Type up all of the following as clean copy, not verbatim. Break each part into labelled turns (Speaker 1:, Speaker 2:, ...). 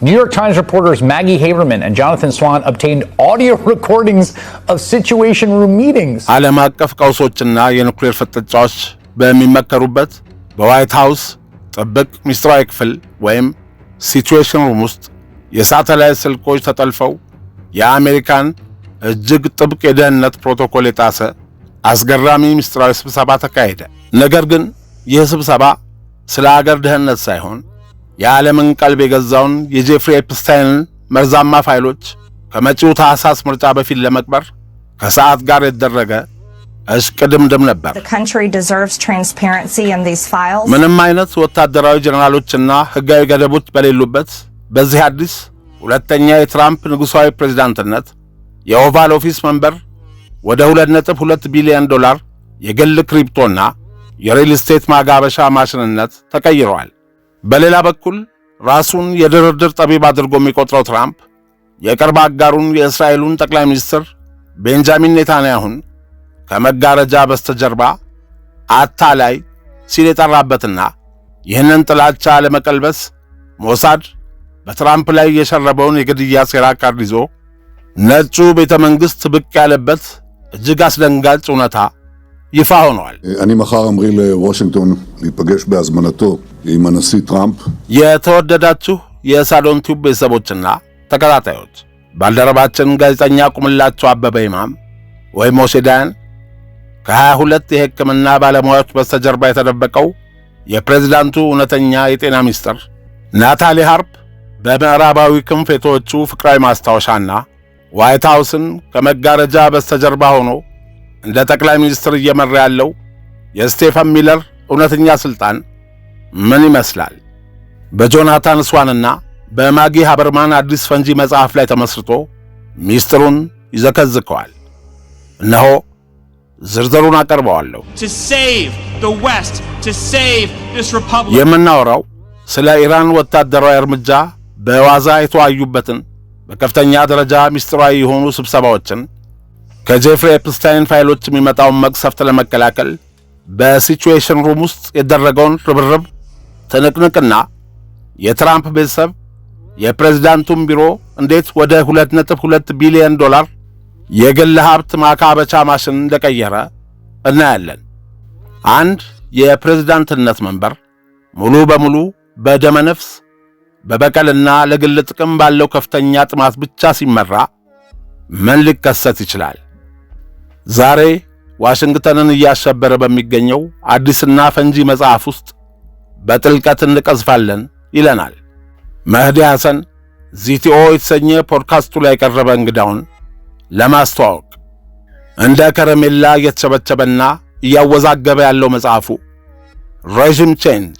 Speaker 1: New York Times reporters Maggie Haberman and Jonathan Swan obtained audio recordings of Situation Room meetings.
Speaker 2: ዓለም አቀፍ ቀውሶችና የኑክሌር ፍጥጫዎች በሚመከሩበት በዋይት ሃውስ ጥብቅ ሚስጥራዊ ክፍል ወይም ሲቹዌሽን ሩም ውስጥ የሳተላይት ስልኮች ተጠልፈው የአሜሪካን እጅግ ጥብቅ የደህንነት ፕሮቶኮል የጣሰ አስገራሚ ሚስጥራዊ ስብሰባ ተካሄደ። ነገር ግን ይህ ስብሰባ ስለ ሀገር ደህንነት ሳይሆን የዓለምን ቀልብ የገዛውን የጄፍሪ ኤፕስታይንን መርዛማ ፋይሎች ከመጪው ታህሳስ ምርጫ በፊት ለመቅበር ከሰዓት ጋር የተደረገ እሽቅድምድም ነበር። ምንም አይነት ወታደራዊ ጀነራሎችና ህጋዊ ገደቦች በሌሉበት በዚህ አዲስ ሁለተኛ የትራምፕ ንጉሳዊ ፕሬዝዳንትነት የኦቫል ኦፊስ መንበር ወደ 2.2 ቢሊዮን ዶላር የግል ክሪፕቶና የሪል ስቴት ማጋበሻ ማሽንነት ተቀይሯል። በሌላ በኩል ራሱን የድርድር ጠቢብ አድርጎ የሚቆጥረው ትራምፕ የቅርብ አጋሩን የእስራኤሉን ጠቅላይ ሚኒስትር ቤንጃሚን ኔታንያሁን ከመጋረጃ በስተጀርባ አታላይ ሲል የጠራበትና ይህንን ጥላቻ ለመቀልበስ ሞሳድ በትራምፕ ላይ የሸረበውን የግድያ ሴራ ካርድ ይዞ ነጩ ቤተ መንግሥት ብቅ ያለበት እጅግ አስደንጋጭ እውነታ ይፋ ሆኗል።
Speaker 3: אני מחר אמרי לוושינגטון להיפגש בהזמנתו עם הנשיא טראምፕ።
Speaker 2: የተወደዳችሁ የሳሎን ቲዩብ ቤተሰቦችና ተከታታዮች ባልደረባችን ጋዜጠኛ ቁምላቸው አበበ ኢማም ወይ ሞሴዳን ከ22 የሕክምና ባለሙያዎች በስተጀርባ የተደበቀው የፕሬዝዳንቱ እውነተኛ የጤና ሚኒስትር ናታሊ ሃርፕ በምዕራባዊ ክንፍ የተወቹ ፍቅራዊ ማስታወሻና ዋይት ሃውስን ከመጋረጃ በስተጀርባ ሆኖ እንደ ጠቅላይ ሚኒስትር እየመራ ያለው የስቴፈን ሚለር እውነተኛ ስልጣን ምን ይመስላል? በጆናታን ስዋንና በማጊ ሃበርማን አዲስ ፈንጂ መጽሐፍ ላይ ተመስርቶ ሚስጥሩን ይዘከዝከዋል። እነሆ ዝርዝሩን አቀርበዋለሁ። የምናወራው ስለ ኢራን ወታደራዊ እርምጃ በዋዛ የተዋዩበትን በከፍተኛ ደረጃ ሚስጥራዊ የሆኑ ስብሰባዎችን ከጄፍሪ ኤፕስታይን ፋይሎች የሚመጣውን መቅሰፍት ለመከላከል በሲቹዌሽን ሩም ውስጥ የደረገውን ርብርብ ትንቅንቅና የትራምፕ ቤተሰብ የፕሬዝዳንቱን ቢሮ እንዴት ወደ 2.2 ቢሊዮን ዶላር የግል ሀብት ማካበቻ ማሽን እንደቀየረ እናያለን። አንድ የፕሬዝዳንትነት መንበር ሙሉ በሙሉ በደመነፍስ በበቀልና ለግል ጥቅም ባለው ከፍተኛ ጥማት ብቻ ሲመራ ምን ሊከሰት ይችላል? ዛሬ ዋሽንግተንን እያሸበረ በሚገኘው አዲስና ፈንጂ መጽሐፍ ውስጥ በጥልቀት እንቀዝፋለን ይለናል መህዲ ሐሰን ዚቲኦ የተሰኘ ፖድካስቱ ላይ ቀረበ እንግዳውን ለማስተዋወቅ። እንደ ከረሜላ እየተቸበቸበና እያወዛገበ ያለው መጽሐፉ ሬጂም ቼንጅ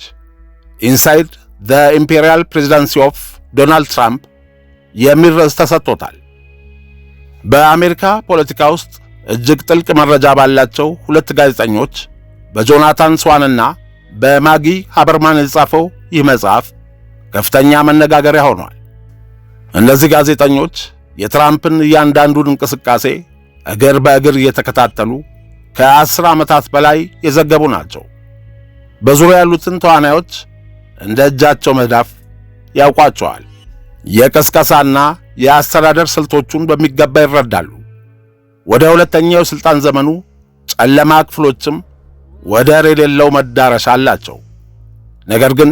Speaker 2: ኢንሳይድ ዘ ኢምፔሪያል ፕሬዚደንሲ ኦፍ ዶናልድ ትራምፕ የሚል ርዕስ ተሰጥቶታል። በአሜሪካ ፖለቲካ ውስጥ እጅግ ጥልቅ መረጃ ባላቸው ሁለት ጋዜጠኞች በጆናታን ስዋንና በማጊ ሃበርማን የተጻፈው ይህ መጽሐፍ ከፍተኛ መነጋገሪያ ሆኗል። እነዚህ ጋዜጠኞች የትራምፕን እያንዳንዱን እንቅስቃሴ እግር በእግር እየተከታተሉ ከ10 ዓመታት በላይ የዘገቡ ናቸው። በዙሪያ ያሉትን ተዋናዮች እንደ እጃቸው መዳፍ ያውቋቸዋል። የቀስቀሳና የአስተዳደር ስልቶቹን በሚገባ ይረዳሉ። ወደ ሁለተኛው ስልጣን ዘመኑ ጨለማ ክፍሎችም ወደር የሌለው መዳረሻ አላቸው። ነገር ግን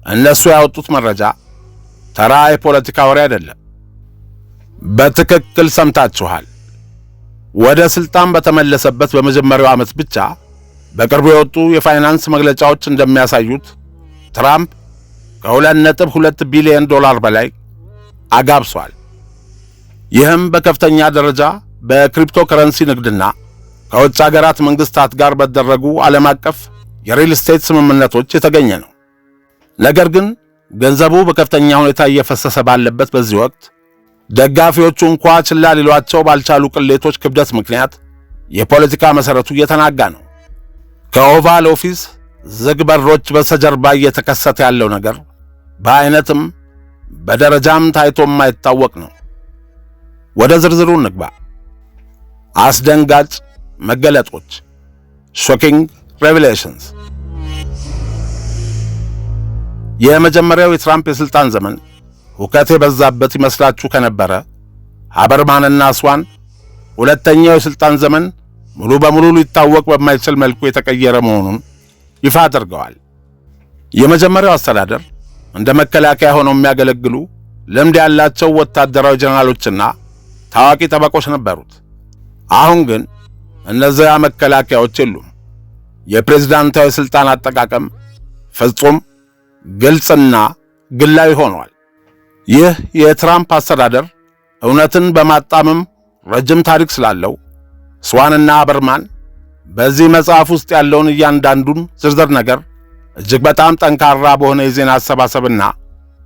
Speaker 2: እነሱ ያወጡት መረጃ ተራ የፖለቲካ ወሬ አይደለም። በትክክል ሰምታችኋል። ወደ ስልጣን በተመለሰበት በመጀመሪያው ዓመት ብቻ በቅርቡ የወጡ የፋይናንስ መግለጫዎች እንደሚያሳዩት ትራምፕ ከ2.2 ቢሊዮን ዶላር በላይ አጋብሷል። ይህም በከፍተኛ ደረጃ በክሪፕቶ ከረንሲ ንግድና ከውጭ ሀገራት መንግስታት ጋር በተደረጉ ዓለም አቀፍ የሪል ስቴት ስምምነቶች የተገኘ ነው። ነገር ግን ገንዘቡ በከፍተኛ ሁኔታ እየፈሰሰ ባለበት በዚህ ወቅት ደጋፊዎቹ እንኳ ችላ ሊሏቸው ባልቻሉ ቅሌቶች ክብደት ምክንያት የፖለቲካ መሰረቱ እየተናጋ ነው። ከኦቫል ኦፊስ ዝግ በሮች በስተጀርባ እየተከሰተ ያለው ነገር በአይነትም በደረጃም ታይቶ የማይታወቅ ነው። ወደ ዝርዝሩ እንግባ። አስደንጋጭ መገለጦች ሾኪንግ ሬቪሌሽንስ። የመጀመሪያው የትራምፕ የስልጣን ዘመን ሁከት የበዛበት ይመስላችሁ ከነበረ ሃበርማንና ስዋን ሁለተኛው የሥልጣን ዘመን ሙሉ በሙሉ ሊታወቅ በማይችል መልኩ የተቀየረ መሆኑን ይፋ አድርገዋል። የመጀመሪያው አስተዳደር እንደ መከላከያ ሆነው የሚያገለግሉ ልምድ ያላቸው ወታደራዊ ጀነራሎችና ታዋቂ ጠበቆች ነበሩት። አሁን ግን እነዚያ መከላከያዎች የሉም። የፕሬዝዳንታዊ ሥልጣን አጠቃቀም ፍጹም ግልጽና ግላዊ ሆኗል። ይህ የትራምፕ አስተዳደር እውነትን በማጣመም ረጅም ታሪክ ስላለው ስዋንና ሃበርማን በዚህ መጽሐፍ ውስጥ ያለውን እያንዳንዱን ዝርዝር ነገር እጅግ በጣም ጠንካራ በሆነ የዜና አሰባሰብና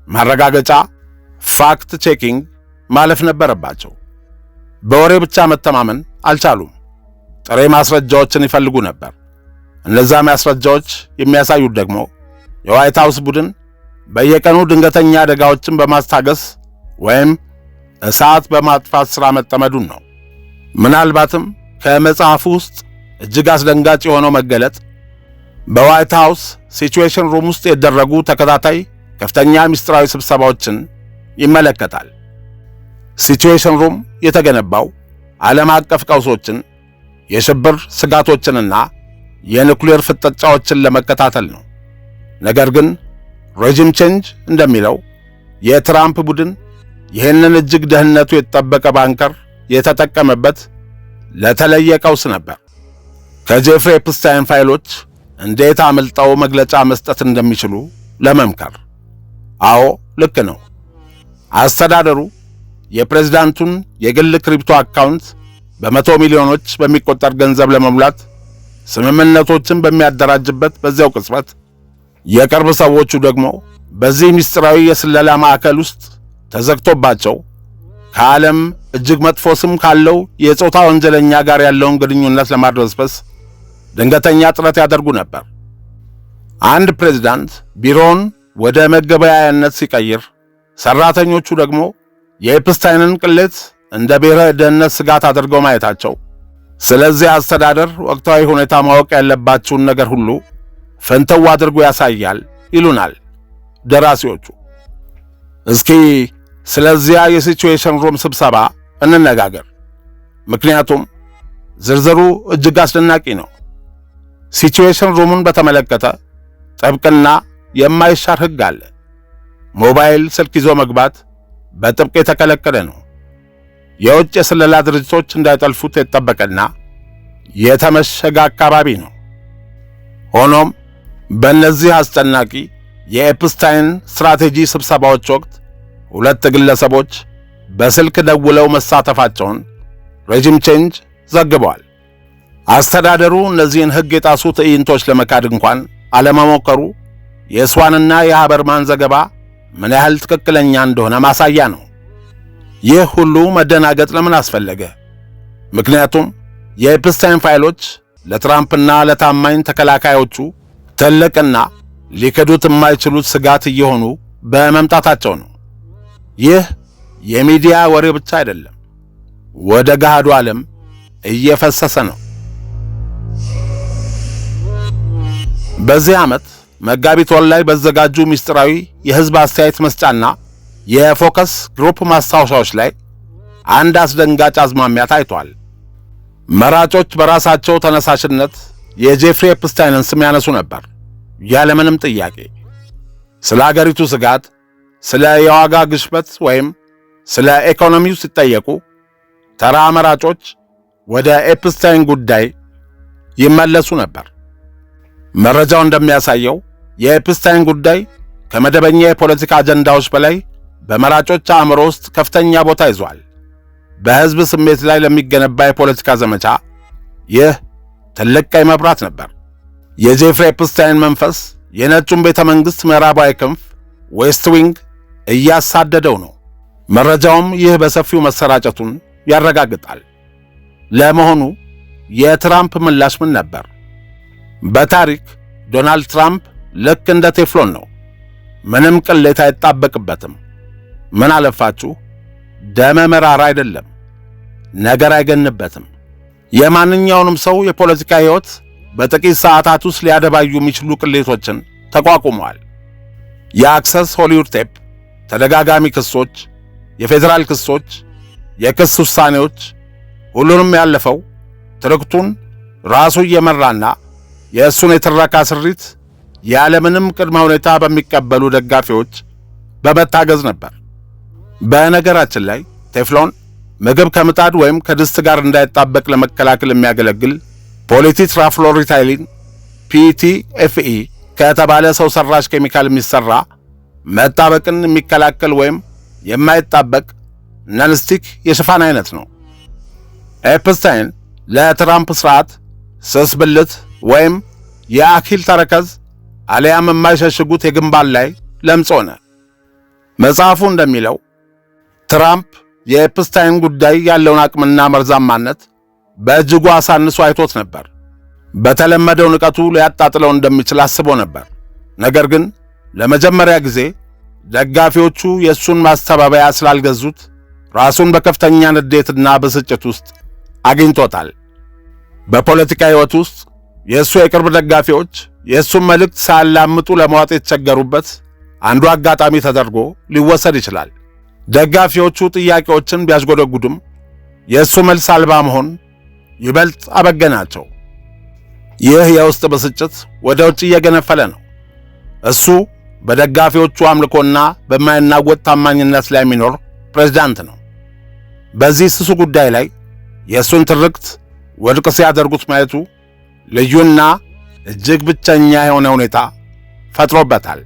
Speaker 2: ማረጋገጫ ፋክት ቼኪንግ ማለፍ ነበረባቸው። በወሬ ብቻ መተማመን አልቻሉም። ጥሬ ማስረጃዎችን ይፈልጉ ነበር። እነዛ ማስረጃዎች የሚያሳዩት ደግሞ የዋይት ሃውስ ቡድን በየቀኑ ድንገተኛ አደጋዎችን በማስታገስ ወይም እሳት በማጥፋት ሥራ መጠመዱን ነው። ምናልባትም ከመጽሐፉ ውስጥ እጅግ አስደንጋጭ የሆነው መገለጥ በዋይት ሃውስ ሲቹዌሽን ሩም ውስጥ የደረጉ ተከታታይ ከፍተኛ ምስጢራዊ ስብሰባዎችን ይመለከታል። ሲቹዌሽን ሩም የተገነባው ዓለም አቀፍ ቀውሶችን፣ የሽብር ስጋቶችንና የኒውክሌር ፍጥጫዎችን ለመከታተል ነው። ነገር ግን ሬጂም ቼንጅ እንደሚለው የትራምፕ ቡድን ይህንን እጅግ ደህንነቱ የተጠበቀ ባንከር የተጠቀመበት ለተለየ ቀውስ ነበር። ከጄፍሪ ኤፕስታይን ፋይሎች እንዴት አምልጠው መግለጫ መስጠት እንደሚችሉ ለመምከር። አዎ ልክ ነው። አስተዳደሩ የፕሬዝዳንቱን የግል ክሪፕቶ አካውንት በመቶ ሚሊዮኖች በሚቆጠር ገንዘብ ለመሙላት ስምምነቶችን በሚያደራጅበት በዚያው ቅጽበት የቅርብ ሰዎቹ ደግሞ በዚህ ምስጢራዊ የስለላ ማዕከል ውስጥ ተዘግቶባቸው ከዓለም እጅግ መጥፎ ስም ካለው የጾታ ወንጀለኛ ጋር ያለውን ግንኙነት ለማድበስበስ ድንገተኛ ጥረት ያደርጉ ነበር። አንድ ፕሬዝዳንት ቢሮውን ወደ መገበያያነት ሲቀይር፣ ሰራተኞቹ ደግሞ የኤፕስታይንን ቅሌት እንደ ብሔራዊ ደህንነት ስጋት አድርገው ማየታቸው ስለዚህ አስተዳደር ወቅታዊ ሁኔታ ማወቅ ያለባችሁን ነገር ሁሉ ፈንተው አድርጎ ያሳያል ይሉናል ደራሲዎቹ። እስኪ ስለዚያ የሲቹዌሽን ሩም ስብሰባ እንነጋገር፣ ምክንያቱም ዝርዝሩ እጅግ አስደናቂ ነው። ሲቹዌሽን ሩሙን በተመለከተ ጥብቅና የማይሻር ሕግ አለ። ሞባይል ስልክ ይዞ መግባት በጥብቅ የተከለከለ ነው። የውጭ የስለላ ድርጅቶች እንዳይጠልፉት የተጠበቀና የተመሸገ አካባቢ ነው። ሆኖም በእነዚህ አስጨናቂ የኤፕስታይን ስትራቴጂ ስብሰባዎች ወቅት ሁለት ግለሰቦች በስልክ ደውለው መሳተፋቸውን ሬጂም ቼንጅ ዘግበዋል። አስተዳደሩ እነዚህን ሕግ የጣሱ ትዕይንቶች ለመካድ እንኳን አለመሞከሩ የስዋንና የሃበርማን ዘገባ ምን ያህል ትክክለኛ እንደሆነ ማሳያ ነው። ይህ ሁሉ መደናገጥ ለምን አስፈለገ? ምክንያቱም የኤፕስታይን ፋይሎች ለትራምፕና ለታማኝ ተከላካዮቹ ትልቅና ሊክዱት የማይችሉት ስጋት እየሆኑ በመምጣታቸው ነው። ይህ የሚዲያ ወሬ ብቻ አይደለም፣ ወደ ገሃዱ ዓለም እየፈሰሰ ነው። በዚህ ዓመት መጋቢት ወር ላይ በዘጋጁ ምስጢራዊ የሕዝብ አስተያየት መስጫና የፎከስ ግሩፕ ማስታወሻዎች ላይ አንድ አስደንጋጭ አዝማሚያ ታይቷል። መራጮች በራሳቸው ተነሳሽነት የጄፍሪ ኤፕስታይንን ስም ያነሱ ነበር ያለምንም ጥያቄ። ስለ አገሪቱ ስጋት፣ ስለ የዋጋ ግሽበት ወይም ስለ ኢኮኖሚው ሲጠየቁ ተራ መራጮች ወደ ኤፕስታይን ጉዳይ ይመለሱ ነበር። መረጃው እንደሚያሳየው የኤፕስታይን ጉዳይ ከመደበኛ የፖለቲካ አጀንዳዎች በላይ በመራጮች አእምሮ ውስጥ ከፍተኛ ቦታ ይዟል። በሕዝብ ስሜት ላይ ለሚገነባ የፖለቲካ ዘመቻ ይህ ትልቅ ቀይ መብራት ነበር። የጄፍሪ ኤፕስታይን መንፈስ የነጩን ቤተ መንግሥት ምዕራባዊ ክንፍ ዌስት ዊንግ እያሳደደው ነው። መረጃውም ይህ በሰፊው መሰራጨቱን ያረጋግጣል። ለመሆኑ የትራምፕ ምላሽ ምን ነበር? በታሪክ ዶናልድ ትራምፕ ልክ እንደ ቴፍሎን ነው። ምንም ቅሌት አይጣበቅበትም። ምን አለፋችሁ ደመ መራራ አይደለም፣ ነገር አይገንበትም። የማንኛውንም ሰው የፖለቲካ ሕይወት በጥቂት ሰዓታት ውስጥ ሊያደባዩ የሚችሉ ቅሌቶችን ተቋቁመዋል። የአክሰስ ሆሊውድ ቴፕ ተደጋጋሚ ክሶች፣ የፌዴራል ክሶች፣ የክስ ውሳኔዎች፣ ሁሉንም ያለፈው ትርክቱን ራሱ እየመራና የእሱን የትረካ ስሪት ያለምንም ቅድመ ሁኔታ በሚቀበሉ ደጋፊዎች በመታገዝ ነበር። በነገራችን ላይ ቴፍሎን ምግብ ከምጣድ ወይም ከድስት ጋር እንዳይጣበቅ ለመከላከል የሚያገለግል ፖሊቲትራፍሎሪታይሊን PTFE ከተባለ ሰው ሰራሽ ኬሚካል የሚሰራ መጣበቅን የሚከላከል ወይም የማይጣበቅ ነንስቲክ የሽፋን አይነት ነው። ኤፕስታይን ለትራምፕ ስርዓት ስስ ብልት ወይም የአኪል ተረከዝ አሊያም የማይሸሽጉት የግንባር ላይ ለምጽ ሆነ። መጽሐፉ እንደሚለው ትራምፕ የኤፕስታይን ጉዳይ ያለውን አቅምና መርዛማነት በእጅጉ አሳንሶ አይቶት ነበር። በተለመደው ንቀቱ ሊያጣጥለው እንደሚችል አስቦ ነበር። ነገር ግን ለመጀመሪያ ጊዜ ደጋፊዎቹ የእሱን ማስተባበያ ስላልገዙት ራሱን በከፍተኛ ንዴትና ብስጭት ውስጥ አግኝቶታል። በፖለቲካ ሕይወት ውስጥ የእሱ የቅርብ ደጋፊዎች የእሱን መልእክት ሳያላምጡ ለመዋጥ የተቸገሩበት አንዱ አጋጣሚ ተደርጎ ሊወሰድ ይችላል። ደጋፊዎቹ ጥያቄዎችን ቢያስጎደጉድም የእሱ መልስ አልባ መሆን ይበልጥ አበገናቸው። ይህ የውስጥ ብስጭት ወደ ውጭ እየገነፈለ ነው። እሱ በደጋፊዎቹ አምልኮና በማይናወጥ ታማኝነት ላይ የሚኖር ፕሬዝዳንት ነው። በዚህ ስሱ ጉዳይ ላይ የእሱን ትርክት ወድቅ ሲያደርጉት ማየቱ ልዩና እጅግ ብቸኛ የሆነ ሁኔታ ፈጥሮበታል።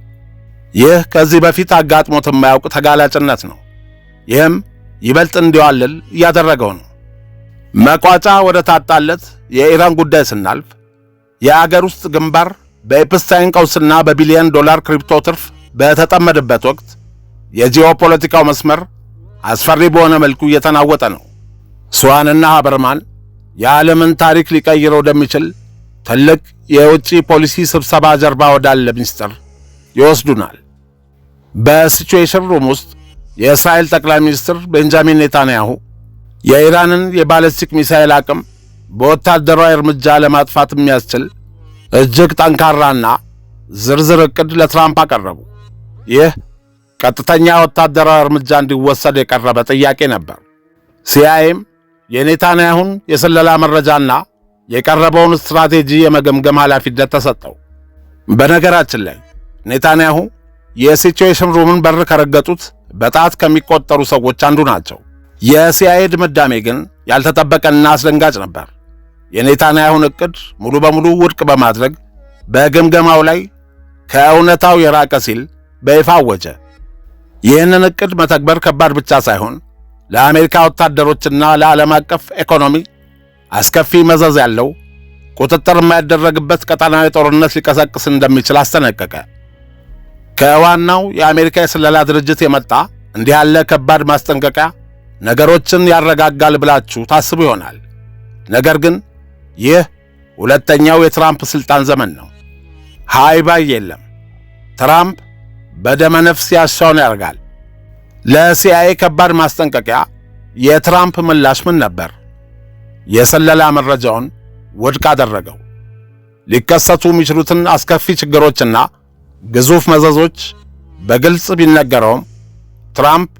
Speaker 2: ይህ ከዚህ በፊት አጋጥሞት የማያውቅ ተጋላጭነት ነው። ይህም ይበልጥ እንዲዋልል እያደረገው ነው። መቋጫ ወደ ታጣለት የኢራን ጉዳይ ስናልፍ የአገር ውስጥ ግንባር በኤፕስታይን ቀውስና በቢሊዮን ዶላር ክሪፕቶ ትርፍ በተጠመደበት ወቅት የጂኦፖለቲካው መስመር አስፈሪ በሆነ መልኩ እየተናወጠ ነው። ስዋንና ሃበርማን የዓለምን ታሪክ ሊቀይር ወደሚችል ትልቅ የውጭ ፖሊሲ ስብሰባ ጀርባ ወዳለ ምስጢር ይወስዱናል። በሲቹዌሽን ሩም ውስጥ የእስራኤል ጠቅላይ ሚኒስትር ቤንጃሚን ኔታንያሁ የኢራንን የባለስቲክ ሚሳኤል አቅም በወታደራዊ እርምጃ ለማጥፋት የሚያስችል እጅግ ጠንካራና ዝርዝር ዕቅድ ለትራምፕ አቀረቡ። ይህ ቀጥተኛ ወታደራዊ እርምጃ እንዲወሰድ የቀረበ ጥያቄ ነበር። ሲአይኤም የኔታንያሁን የስለላ መረጃና የቀረበውን ስትራቴጂ የመገምገም ኃላፊነት ተሰጠው። በነገራችን ላይ ኔታንያሁ የሲቹዌሽን ሩምን በር ከረገጡት በጣት ከሚቆጠሩ ሰዎች አንዱ ናቸው። የሲአይኤ ድምዳሜ ግን ያልተጠበቀና አስደንጋጭ ነበር። የኔታንያሁን ዕቅድ ሙሉ በሙሉ ውድቅ በማድረግ በግምገማው ላይ ከእውነታው የራቀ ሲል በይፋ አወጀ። ይህንን ዕቅድ መተግበር ከባድ ብቻ ሳይሆን ለአሜሪካ ወታደሮችና ለዓለም አቀፍ ኢኮኖሚ አስከፊ መዘዝ ያለው ቁጥጥር የማይደረግበት ቀጠናዊ ጦርነት ሊቀሰቅስ እንደሚችል አስጠነቀቀ። ከዋናው የአሜሪካ የስለላ ድርጅት የመጣ እንዲህ ያለ ከባድ ማስጠንቀቂያ ነገሮችን ያረጋጋል ብላችሁ ታስቡ ይሆናል። ነገር ግን ይህ ሁለተኛው የትራምፕ ስልጣን ዘመን ነው። ሃይ ባይ የለም። ትራምፕ በደመ ነፍስ ያሻውን ያደርጋል። ለሲአይኤ ከባድ ማስጠንቀቂያ የትራምፕ ምላሽ ምን ነበር? የስለላ መረጃውን ውድቅ አደረገው። ሊከሰቱ የሚችሉትን አስከፊ ችግሮችና ግዙፍ መዘዞች በግልጽ ቢነገረውም ትራምፕ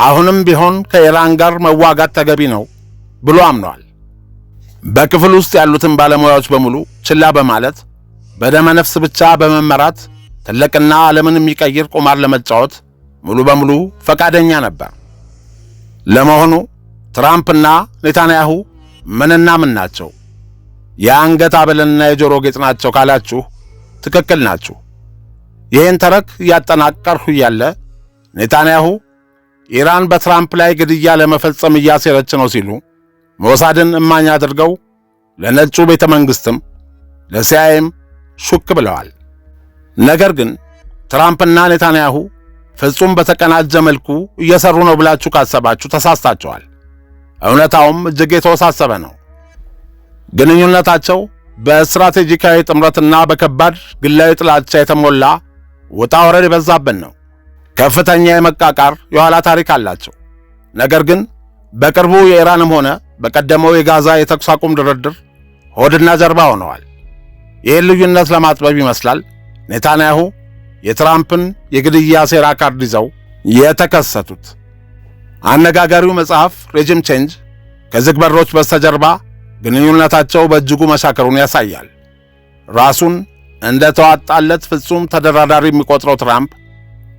Speaker 2: አሁንም ቢሆን ከኢራን ጋር መዋጋት ተገቢ ነው ብሎ አምኗል። በክፍል ውስጥ ያሉትን ባለሙያዎች በሙሉ ችላ በማለት በደመ ነፍስ ብቻ በመመራት ትልቅና ዓለምን የሚቀይር ቁማር ለመጫወት ሙሉ በሙሉ ፈቃደኛ ነበር። ለመሆኑ ትራምፕና ኔታንያሁ ምንና ምን ናቸው? የአንገት ሐብልና የጆሮ ጌጥ ናቸው ካላችሁ ትክክል ናችሁ። ይህን ተረክ እያጠናቀርሁ እያለ ኔታንያሁ ኢራን በትራምፕ ላይ ግድያ ለመፈጸም እያሴረች ነው ሲሉ ሞሳድን እማኝ አድርገው ለነጩ ቤተ መንግሥትም ለሲአይኤም ሹክ ብለዋል። ነገር ግን ትራምፕና ኔታንያሁ ፍጹም በተቀናጀ መልኩ እየሰሩ ነው ብላችሁ ካሰባችሁ ተሳስታችኋል። እውነታውም እጅግ የተወሳሰበ ነው። ግንኙነታቸው በስትራቴጂካዊ ጥምረትና በከባድ ግላዊ ጥላቻ የተሞላ ውጣ ወረድ የበዛብን ነው። ከፍተኛ የመቃቃር የኋላ ታሪክ አላቸው። ነገር ግን በቅርቡ የኢራንም ሆነ በቀደመው የጋዛ የተኩስ አቁም ድርድር ሆድና ጀርባ ሆነዋል። ይህን ልዩነት ለማጥበብ ይመስላል ኔታንያሁ የትራምፕን የግድያ ሴራ ካርድ ይዘው የተከሰቱት። አነጋጋሪው መጽሐፍ ሬጂም ቼንጅ ከዝግ በሮች በስተጀርባ ግንኙነታቸው በእጅጉ መሻከሩን ያሳያል። ራሱን እንደ ተዋጣለት ፍጹም ተደራዳሪ የሚቆጥረው ትራምፕ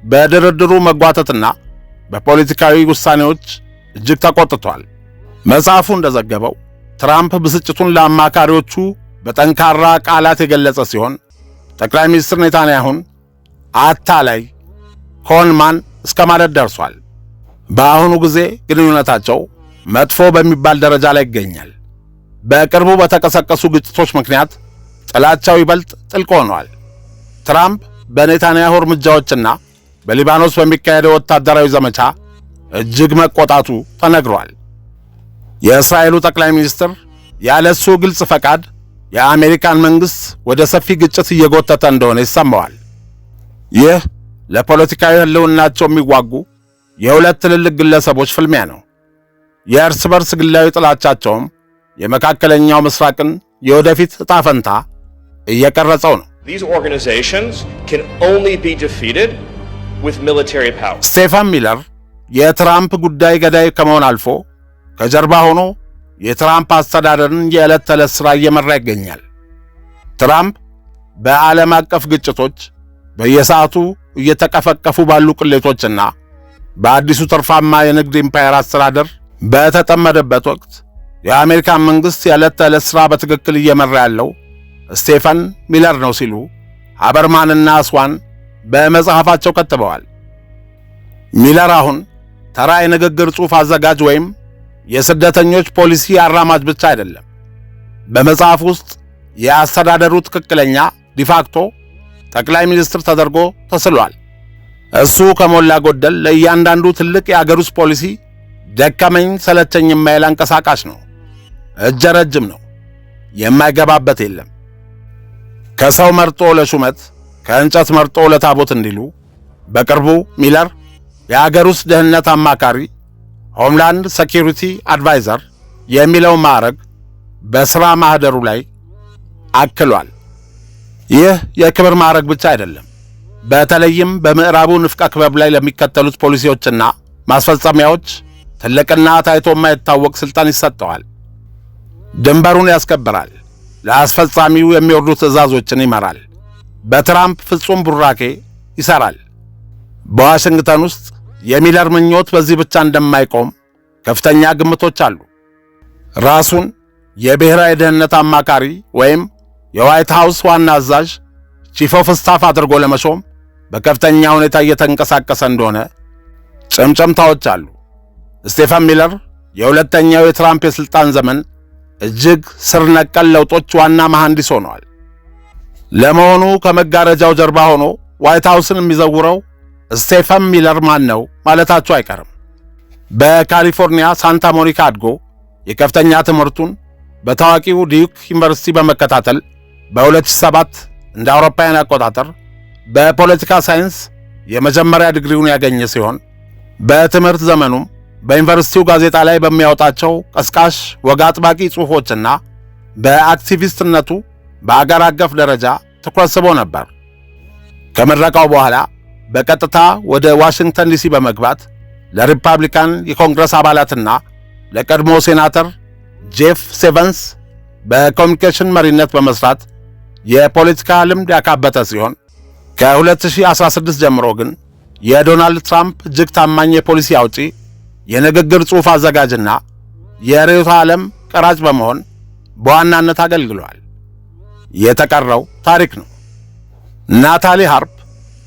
Speaker 2: በድርድሩ መጓተትና በፖለቲካዊ ውሳኔዎች እጅግ ተቆጥቷል። መጽሐፉ እንደዘገበው ትራምፕ ብስጭቱን ለአማካሪዎቹ በጠንካራ ቃላት የገለጸ ሲሆን ጠቅላይ ሚኒስትር ኔታንያሁን አታላይ ኮንማን እስከ ማለት ደርሷል። በአሁኑ ጊዜ ግንኙነታቸው መጥፎ በሚባል ደረጃ ላይ ይገኛል። በቅርቡ በተቀሰቀሱ ግጭቶች ምክንያት ጥላቻው ይበልጥ ጥልቅ ሆኗል። ትራምፕ በኔታንያሁ እርምጃዎችና በሊባኖስ በሚካሄደው ወታደራዊ ዘመቻ እጅግ መቆጣቱ ተነግሯል። የእስራኤሉ ጠቅላይ ሚኒስትር ያለሱ ግልጽ ፈቃድ የአሜሪካን መንግሥት ወደ ሰፊ ግጭት እየጎተተ እንደሆነ ይሰማዋል። ይህ ለፖለቲካዊ ሕልውናቸው የሚዋጉ የሁለት ትልልቅ ግለሰቦች ፍልሚያ ነው። የእርስ በርስ ግላዊ ጥላቻቸውም የመካከለኛው ምስራቅን የወደፊት ዕጣ ፈንታ እየቀረጸው ነው። ስቴፋን ሚለር የትራምፕ ጉዳይ ገዳይ ከመሆን አልፎ ከጀርባ ሆኖ የትራምፕ አስተዳደርን የዕለት ተዕለት ሥራ እየመራ ይገኛል። ትራምፕ በዓለም አቀፍ ግጭቶች በየሰዓቱ እየተቀፈቀፉ ባሉ ቅሌቶችና በአዲሱ ትርፋማ የንግድ ኢምፓየር አስተዳደር በተጠመደበት ወቅት የአሜሪካን መንግሥት የዕለት ተዕለት ሥራ በትክክል እየመራ ያለው ስቴፋን ሚለር ነው ሲሉ ሃበርማንና ስዋን በመጽሐፋቸው ከትበዋል። ሚለር አሁን ተራ የንግግር ጽሑፍ አዘጋጅ ወይም የስደተኞች ፖሊሲ አራማጅ ብቻ አይደለም። በመጽሐፍ ውስጥ የአስተዳደሩ ትክክለኛ ዲፋክቶ ጠቅላይ ሚኒስትር ተደርጎ ተስሏል። እሱ ከሞላ ጎደል ለእያንዳንዱ ትልቅ የአገር ውስጥ ፖሊሲ ደከመኝ ሰለቸኝ የማይል አንቀሳቃሽ ነው። እጀ ረጅም ነው። የማይገባበት የለም። ከሰው መርጦ ለሹመት ከእንጨት መርጦ ለታቦት እንዲሉ በቅርቡ ሚለር የአገር ውስጥ ደህንነት አማካሪ ሆምላንድ ሴኪሪቲ አድቫይዘር የሚለው ማዕረግ በሥራ ማህደሩ ላይ አክሏል። ይህ የክብር ማዕረግ ብቻ አይደለም። በተለይም በምዕራቡ ንፍቀ ክበብ ላይ ለሚከተሉት ፖሊሲዎችና ማስፈጸሚያዎች ትልቅና ታይቶ የማይታወቅ ሥልጣን ይሰጠዋል። ድንበሩን ያስከብራል። ለአስፈጻሚው የሚወርዱ ትዕዛዞችን ይመራል። በትራምፕ ፍጹም ቡራኬ ይሠራል። በዋሽንግተን ውስጥ የሚለር ምኞት በዚህ ብቻ እንደማይቆም ከፍተኛ ግምቶች አሉ። ራሱን የብሔራዊ ደህንነት አማካሪ ወይም የዋይት ሃውስ ዋና አዛዥ ቺፍ ኦፍ ስታፍ አድርጎ ለመሾም በከፍተኛ ሁኔታ እየተንቀሳቀሰ እንደሆነ ጭምጭምታዎች አሉ። ስቴፋን ሚለር የሁለተኛው የትራምፕ የሥልጣን ዘመን እጅግ ስር ነቀል ለውጦች ዋና መሐንዲስ ሆነዋል። ለመሆኑ ከመጋረጃው ጀርባ ሆኖ ዋይት ሃውስን የሚዘውረው ስቴፋን ሚለር ማን ነው ማለታቸው አይቀርም። በካሊፎርኒያ ሳንታ ሞኒካ አድጎ የከፍተኛ ትምህርቱን በታዋቂው ዲዩክ ዩኒቨርሲቲ በመከታተል በ2007 እንደ አውሮፓውያን አቆጣጠር በፖለቲካ ሳይንስ የመጀመሪያ ዲግሪውን ያገኘ ሲሆን በትምህርት ዘመኑም በዩኒቨርሲቲው ጋዜጣ ላይ በሚያወጣቸው ቀስቃሽ ወግ አጥባቂ ጽሑፎችና በአክቲቪስትነቱ በአገር አቀፍ ደረጃ ትኩረት ስቦ ነበር። ከምረቃው በኋላ በቀጥታ ወደ ዋሽንግተን ዲሲ በመግባት ለሪፐብሊካን የኮንግረስ አባላትና ለቀድሞ ሴናተር ጄፍ ሴቨንስ በኮሚኒኬሽን መሪነት በመስራት የፖለቲካ ልምድ ያካበተ ሲሆን ከ2016 ጀምሮ ግን የዶናልድ ትራምፕ እጅግ ታማኝ የፖሊሲ አውጪ፣ የንግግር ጽሑፍ አዘጋጅና የርዕዮተ ዓለም ቀራጭ በመሆን በዋናነት አገልግሏል። የተቀረው ታሪክ ነው። ናታሊ ሃርፕ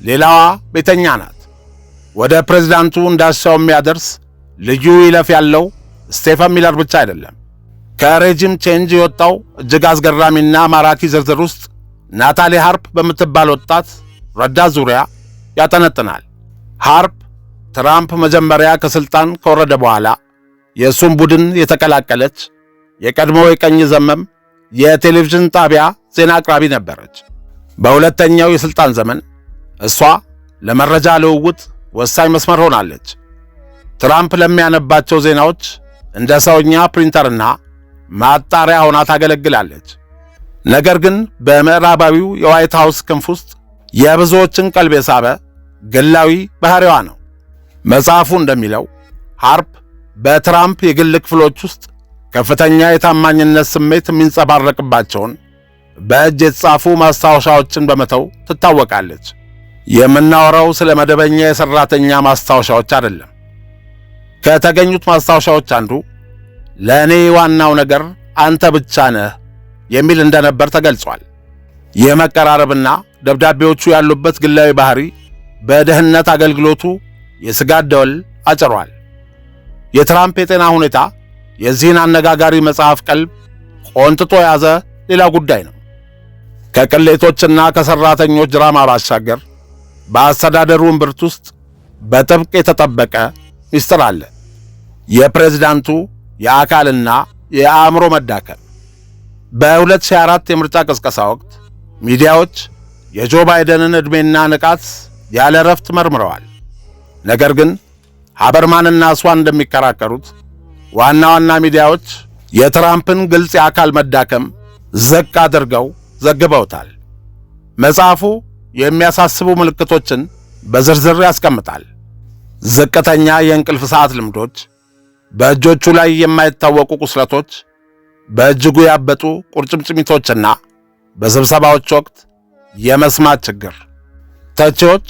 Speaker 2: ሌላዋ ቤተኛ ናት። ወደ ፕሬዝዳንቱ እንዳሻው የሚያደርስ ልዩ ይለፍ ያለው ስቴፋን ሚለር ብቻ አይደለም። ከሬጂም ቼንጅ የወጣው እጅግ አስገራሚና ማራኪ ዝርዝር ውስጥ ናታሊ ሃርፕ በምትባል ወጣት ረዳት ዙሪያ ያጠነጥናል። ሃርፕ ትራምፕ መጀመሪያ ከስልጣን ከወረደ በኋላ የእሱን ቡድን የተቀላቀለች የቀድሞ የቀኝ ዘመም የቴሌቪዥን ጣቢያ ዜና አቅራቢ ነበረች። በሁለተኛው የስልጣን ዘመን እሷ ለመረጃ ልውውጥ ወሳኝ መስመር ሆናለች። ትራምፕ ለሚያነባቸው ዜናዎች እንደ ሰውኛ ፕሪንተርና ማጣሪያ ሆና ታገለግላለች። ነገር ግን በምዕራባዊው የዋይት ሃውስ ክንፍ ውስጥ የብዙዎችን ቀልብ የሳበ ግላዊ ባህሪዋ ነው። መጽሐፉ እንደሚለው ሃርፕ በትራምፕ የግል ክፍሎች ውስጥ ከፍተኛ የታማኝነት ስሜት የሚንጸባረቅባቸውን በእጅ የተጻፉ ማስታወሻዎችን በመተው ትታወቃለች። የምናወራው ስለ መደበኛ የሰራተኛ ማስታወሻዎች አይደለም። ከተገኙት ማስታወሻዎች አንዱ ለእኔ ዋናው ነገር አንተ ብቻ ነህ የሚል እንደነበር ተገልጿል። የመቀራረብና ደብዳቤዎቹ ያሉበት ግላዊ ባህሪ በደህንነት አገልግሎቱ የስጋት ደወል አጭሯል። የትራምፕ የጤና ሁኔታ የዚህን አነጋጋሪ መጽሐፍ ቀልብ ቆንጥጦ የያዘ ሌላ ጉዳይ ነው። ከቅሌቶችና ከሰራተኞች ድራማ ባሻገር በአስተዳደሩ እምብርት ውስጥ በጥብቅ የተጠበቀ ሚስጥር አለ። የፕሬዝዳንቱ የአካልና የአእምሮ መዳከም። በ2004 የምርጫ ቅስቀሳ ወቅት ሚዲያዎች የጆ ባይደንን ዕድሜና ንቃት ያለ ረፍት መርምረዋል። ነገር ግን ሃበርማንና ስዋን እንደሚከራከሩት ዋና ዋና ሚዲያዎች የትራምፕን ግልጽ የአካል መዳከም ዝቅ አድርገው ዘግበውታል። መጽሐፉ የሚያሳስቡ ምልክቶችን በዝርዝር ያስቀምጣል። ዝቅተኛ የእንቅልፍ ሰዓት ልምዶች፣ በእጆቹ ላይ የማይታወቁ ቁስለቶች፣ በእጅጉ ያበጡ ቁርጭምጭሚቶችና በስብሰባዎች ወቅት የመስማት ችግር። ተቺዎች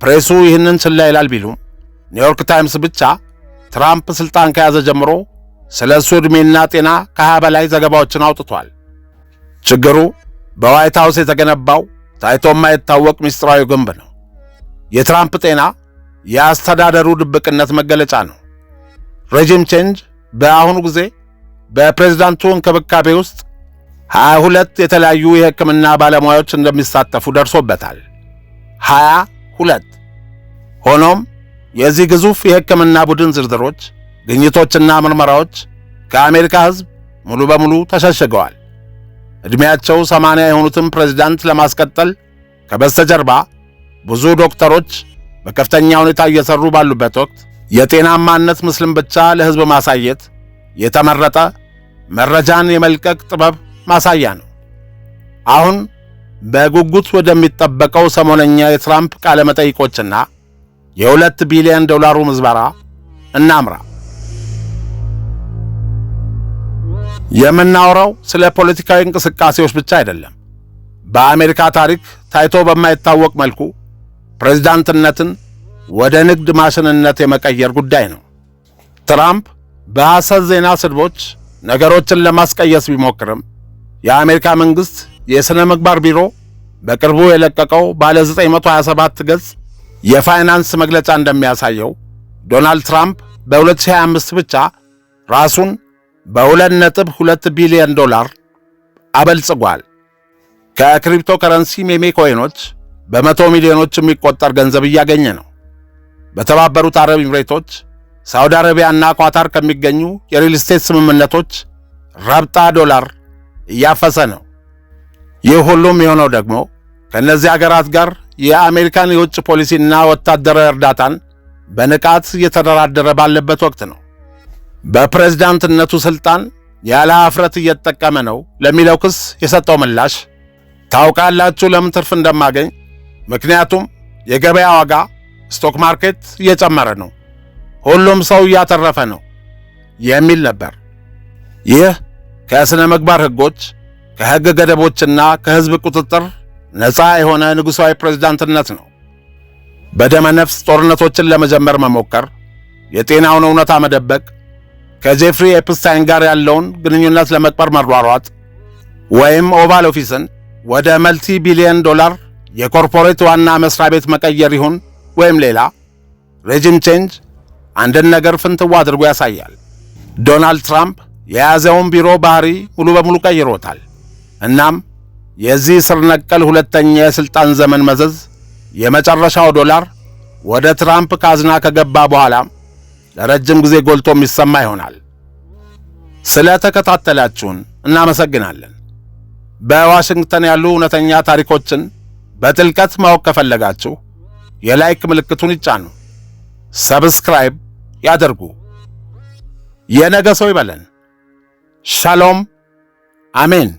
Speaker 2: ፕሬሱ ይህንን ችላ ይላል ቢሉም ኒውዮርክ ታይምስ ብቻ ትራምፕ ስልጣን ከያዘ ጀምሮ ስለ እሱ ዕድሜና ጤና ከ20 በላይ ዘገባዎችን አውጥቷል። ችግሩ በዋይት ሃውስ የተገነባው ታይቶ የማይታወቅ ምስጢራዊ ግንብ ነው። የትራምፕ ጤና የአስተዳደሩ ድብቅነት መገለጫ ነው። ሬጂም ቼንጅ በአሁኑ ጊዜ በፕሬዝዳንቱ እንክብካቤ ውስጥ 22 የተለያዩ የሕክምና ባለሙያዎች እንደሚሳተፉ ደርሶበታል። 22። ሆኖም የዚህ ግዙፍ የሕክምና ቡድን ዝርዝሮች፣ ግኝቶችና ምርመራዎች ከአሜሪካ ሕዝብ ሙሉ በሙሉ ተሸሽገዋል። ዕድሜያቸው 80 የሆኑትን ፕሬዝዳንት ለማስቀጠል ከበስተጀርባ ብዙ ዶክተሮች በከፍተኛ ሁኔታ እየሰሩ ባሉበት ወቅት የጤናማነት ምስልን ብቻ ለሕዝብ ማሳየት የተመረጠ መረጃን የመልቀቅ ጥበብ ማሳያ ነው። አሁን በጉጉት ወደሚጠበቀው ሰሞነኛ የትራምፕ ቃለ መጠይቆችና የ2 ቢሊዮን ዶላሩ ምዝበራ እናምራ። የምናወራው ስለ ፖለቲካዊ እንቅስቃሴዎች ብቻ አይደለም። በአሜሪካ ታሪክ ታይቶ በማይታወቅ መልኩ ፕሬዝዳንትነትን ወደ ንግድ ማሽንነት የመቀየር ጉዳይ ነው። ትራምፕ በሐሰት ዜና ስድቦች ነገሮችን ለማስቀየስ ቢሞክርም የአሜሪካ መንግሥት የሥነ ምግባር ቢሮ በቅርቡ የለቀቀው ባለ 927 ገጽ የፋይናንስ መግለጫ እንደሚያሳየው ዶናልድ ትራምፕ በ2025 ብቻ ራሱን በ2.2 ቢሊዮን ዶላር አበልጽጓል። ከክሪፕቶ ከረንሲ ሜሜ ኮይኖች በመቶ ሚሊዮኖች የሚቆጠር ገንዘብ እያገኘ ነው። በተባበሩት አረብ ኤምሬቶች፣ ሳውዲ አረቢያና ኳታር ከሚገኙ የሪል ስቴት ስምምነቶች ረብጣ ዶላር እያፈሰ ነው። ይህ ሁሉም የሆነው ደግሞ ከእነዚህ አገራት ጋር የአሜሪካን የውጭ ፖሊሲና ወታደራዊ እርዳታን በንቃት እየተደራደረ ባለበት ወቅት ነው። በፕሬዝዳንትነቱ ስልጣን ያለ ኀፍረት እየተጠቀመ ነው ለሚለው ክስ የሰጠው ምላሽ ታውቃላችሁ ለምን ትርፍ እንደማገኝ? ምክንያቱም የገበያ ዋጋ ስቶክ ማርኬት እየጨመረ ነው፣ ሁሉም ሰው እያተረፈ ነው የሚል ነበር። ይህ ከሥነ ምግባር ሕጎች፣ ከሕግ ገደቦችና ከሕዝብ ቁጥጥር ነፃ የሆነ ንጉሣዊ ፕሬዝዳንትነት ነው። በደመ ነፍስ ጦርነቶችን ለመጀመር መሞከር፣ የጤናውን እውነታ መደበቅ፣ ከጄፍሪ ኤፕስታይን ጋር ያለውን ግንኙነት ለመቅበር መሯሯጥ፣ ወይም ኦቫል ኦፊስን ወደ መልቲ ቢሊዮን ዶላር የኮርፖሬት ዋና መስሪያ ቤት መቀየር ይሁን ወይም ሌላ፣ ሬጂም ቼንጅ አንድን ነገር ፍንትዋ አድርጎ ያሳያል። ዶናልድ ትራምፕ የያዘውን ቢሮ ባህሪ ሙሉ በሙሉ ቀይሮታል። እናም የዚህ ስር ነቀል ሁለተኛ የሥልጣን ዘመን መዘዝ የመጨረሻው ዶላር ወደ ትራምፕ ካዝና ከገባ በኋላ ለረጅም ጊዜ ጎልቶ የሚሰማ ይሆናል። ስለ ተከታተላችሁን እናመሰግናለን። በዋሽንግተን ያሉ እውነተኛ ታሪኮችን በጥልቀት ማወቅ ከፈለጋችሁ የላይክ ምልክቱን ይጫኑ፣ ሰብስክራይብ ያደርጉ። የነገ ሰው ይበለን። ሻሎም፣ አሜን።